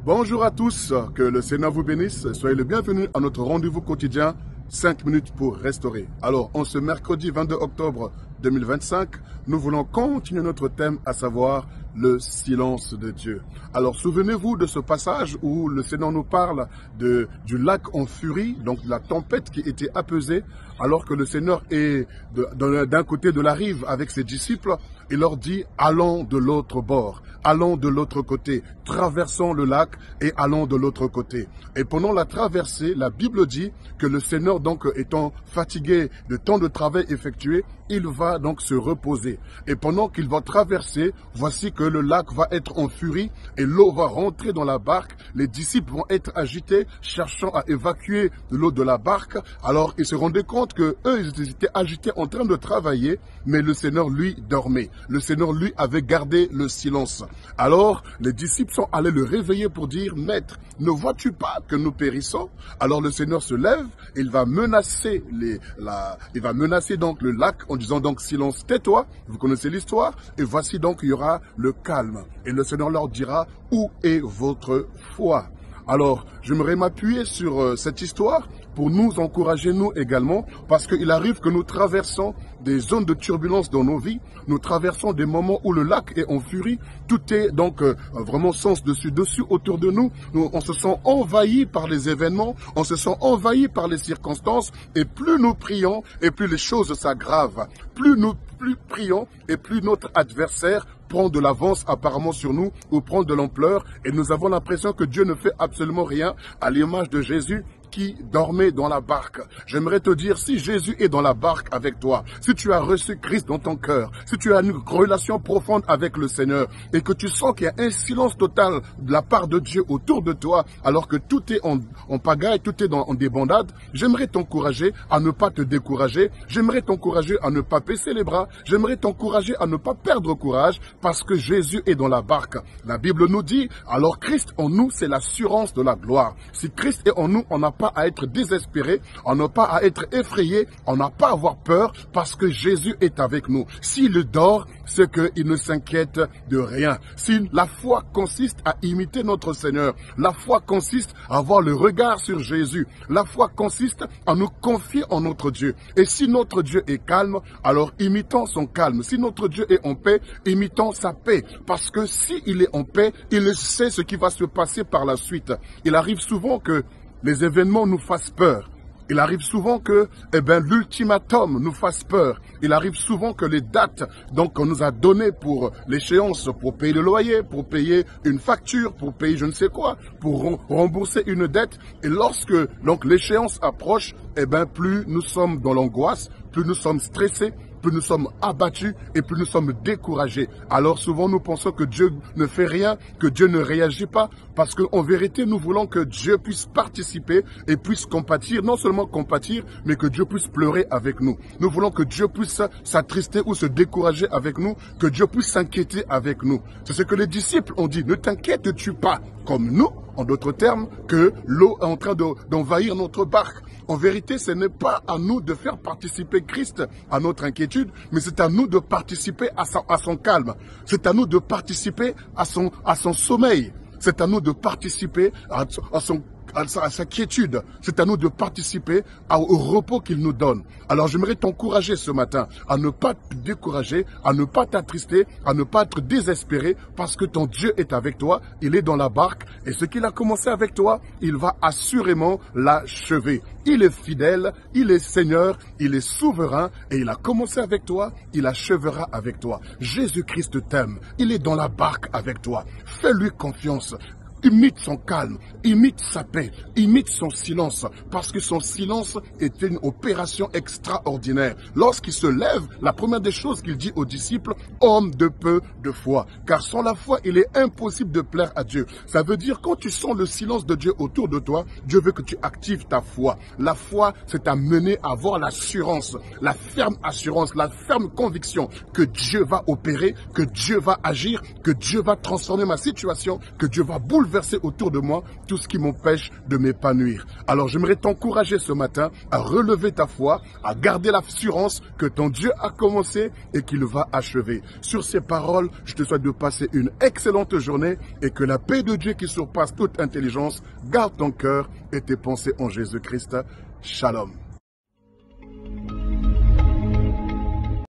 Bonjour à tous, que le Seigneur vous bénisse. Soyez le bienvenu à notre rendez-vous quotidien, 5 minutes pour restaurer. Alors, en ce mercredi 22 octobre 2025, nous voulons continuer notre thème, à savoir le silence de Dieu. Alors, souvenez-vous de ce passage où le Seigneur nous parle du lac en furie, donc de la tempête qui était apaisée, alors que le Seigneur est d'un côté de la rive avec ses disciples. Il leur dit, allons de l'autre bord, allons de l'autre côté, traversons le lac et allons de l'autre côté. Et pendant la traversée, la Bible dit que le Seigneur, donc étant fatigué de tant de travail effectué, il va donc se reposer. Et pendant qu'il va traverser, voici que le lac va être en furie et l'eau va rentrer dans la barque. Les disciples vont être agités, cherchant à évacuer l'eau de la barque. Alors ils se rendaient compte que eux, ils étaient agités en train de travailler, mais le Seigneur, lui, dormait. Le Seigneur, lui, avait gardé le silence. Alors les disciples sont allés le réveiller pour dire, Maître, ne vois-tu pas que nous périssons? Alors le Seigneur se lève, il va menacer donc le lac en disant donc silence, tais-toi. Vous connaissez l'histoire. Et voici donc il y aura le calme. Et le Seigneur leur dira, où est votre foi? Alors, j'aimerais m'appuyer sur cette histoire pour nous encourager, nous également, parce qu'il arrive que nous traversons des zones de turbulence dans nos vies, nous traversons des moments où le lac est en furie, tout est donc vraiment sens dessus autour de nous, on se sent envahi par les événements, on se sent envahi par les circonstances, et plus nous prions, et plus les choses s'aggravent, plus prions, et plus notre adversaire prend de l'avance apparemment sur nous ou prend de l'ampleur et nous avons l'impression que Dieu ne fait absolument rien à l'image de Jésus qui dormait dans la barque. J'aimerais te dire, si Jésus est dans la barque avec toi, si tu as reçu Christ dans ton cœur, si tu as une relation profonde avec le Seigneur et que tu sens qu'il y a un silence total de la part de Dieu autour de toi alors que tout est en pagaille, tout est en débandade, j'aimerais t'encourager à ne pas te décourager, j'aimerais t'encourager à ne pas baisser les bras, j'aimerais t'encourager à ne pas perdre courage parce que Jésus est dans la barque. La Bible nous dit, alors Christ en nous, c'est l'assurance de la gloire. Si Christ est en nous, on n'a pas à être désespéré, on n'a pas à être effrayé, on n'a pas à avoir peur parce que Jésus est avec nous. S'il dort, c'est qu'il ne s'inquiète de rien. Si la foi consiste à imiter notre Seigneur, la foi consiste à avoir le regard sur Jésus, la foi consiste à nous confier en notre Dieu. Et si notre Dieu est calme, alors imitons son calme. Si notre Dieu est en paix, imitons sa paix. Parce que s'il est en paix, il sait ce qui va se passer par la suite. Il arrive souvent que les événements nous fassent peur. Il arrive souvent que l'ultimatum nous fasse peur. Il arrive souvent que les dates qu'on nous a données pour l'échéance, pour payer le loyer, pour payer une facture, pour payer je ne sais quoi, pour rembourser une dette. Et lorsque l'échéance approche, plus nous sommes dans l'angoisse, plus nous sommes stressés, plus nous sommes abattus et plus nous sommes découragés. Alors souvent nous pensons que Dieu ne fait rien, que Dieu ne réagit pas, parce qu'en vérité nous voulons que Dieu puisse participer et puisse compatir, non seulement compatir, mais que Dieu puisse pleurer avec nous. Nous voulons que Dieu puisse s'attrister ou se décourager avec nous, que Dieu puisse s'inquiéter avec nous. C'est ce que les disciples ont dit, ne t'inquiètes-tu pas comme nous, en d'autres termes, que l'eau est en train d'envahir notre barque. En vérité, ce n'est pas à nous de faire participer Christ à notre inquiétude, mais c'est à nous de participer à son calme. C'est à nous de participer à son sommeil. C'est à nous de participer à sa quiétude. C'est à nous de participer au repos qu'il nous donne. Alors j'aimerais t'encourager ce matin à ne pas te décourager, à ne pas t'attrister, à ne pas être désespéré parce que ton Dieu est avec toi, il est dans la barque et ce qu'il a commencé avec toi, il va assurément l'achever. Il est fidèle, il est Seigneur, il est souverain et il a commencé avec toi, il achèvera avec toi. Jésus-Christ t'aime, il est dans la barque avec toi. Fais-lui confiance. Imite son calme, imite sa paix, imite son silence, parce que son silence est une opération extraordinaire. Lorsqu'il se lève, la première des choses qu'il dit aux disciples, homme de peu de foi, car sans la foi, il est impossible de plaire à Dieu. Ça veut dire quand tu sens le silence de Dieu autour de toi, Dieu veut que tu actives ta foi. La foi, c'est amener à avoir l'assurance, la ferme assurance, la ferme conviction que Dieu va opérer, que Dieu va agir, que Dieu va transformer ma situation, que Dieu va bouleverser renverser autour de moi tout ce qui m'empêche de m'épanouir. Alors j'aimerais t'encourager ce matin à relever ta foi, à garder l'assurance que ton Dieu a commencé et qu'il va achever. Sur ces paroles, je te souhaite de passer une excellente journée et que la paix de Dieu qui surpasse toute intelligence garde ton cœur et tes pensées en Jésus-Christ. Shalom.